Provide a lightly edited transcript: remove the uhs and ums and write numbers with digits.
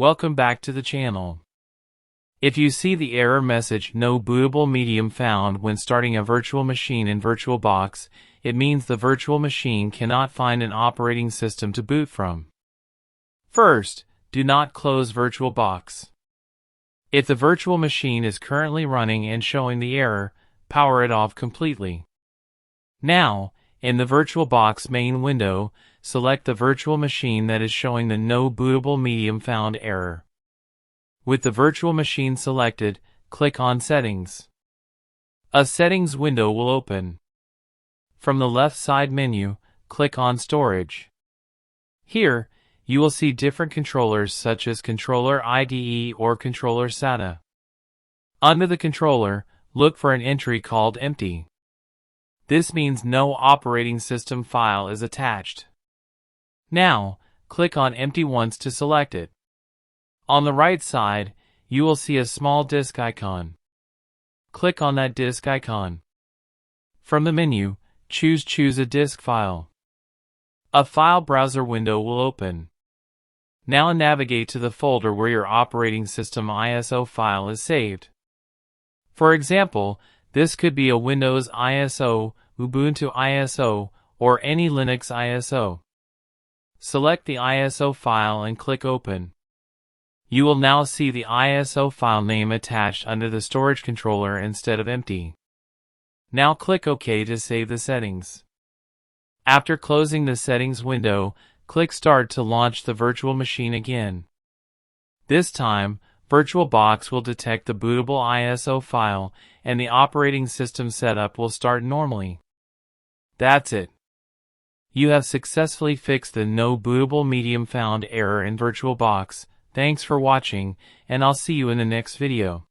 Welcome back to the channel. If you see the error message "No bootable medium found" when starting a virtual machine in VirtualBox, it means the virtual machine cannot find an operating system to boot from. First, do not close VirtualBox. If the virtual machine is currently running and showing the error, power it off completely. Now, in the VirtualBox main window, select the virtual machine that is showing the "No bootable medium found" error. With the virtual machine selected, click on Settings. A Settings window will open. From the left side menu, click on Storage. Here, you will see different controllers such as Controller IDE or Controller SATA. Under the controller, look for an entry called Empty. This means no operating system file is attached. Now, click on Empty once to select it. On the right side, you will see a small disk icon. Click on that disk icon. From the menu, choose a disk file. A file browser window will open. Now navigate to the folder where your operating system ISO file is saved. For example, this could be a Windows ISO, Ubuntu ISO, or any Linux ISO. Select the ISO file and click Open. You will now see the ISO file name attached under the storage controller instead of empty. Now click OK to save the settings. After closing the settings window, click Start to launch the virtual machine again. This time, VirtualBox will detect the bootable ISO file and the operating system setup will start normally. That's it. You have successfully fixed the "No bootable medium found" error in VirtualBox. Thanks for watching, and I'll see you in the next video.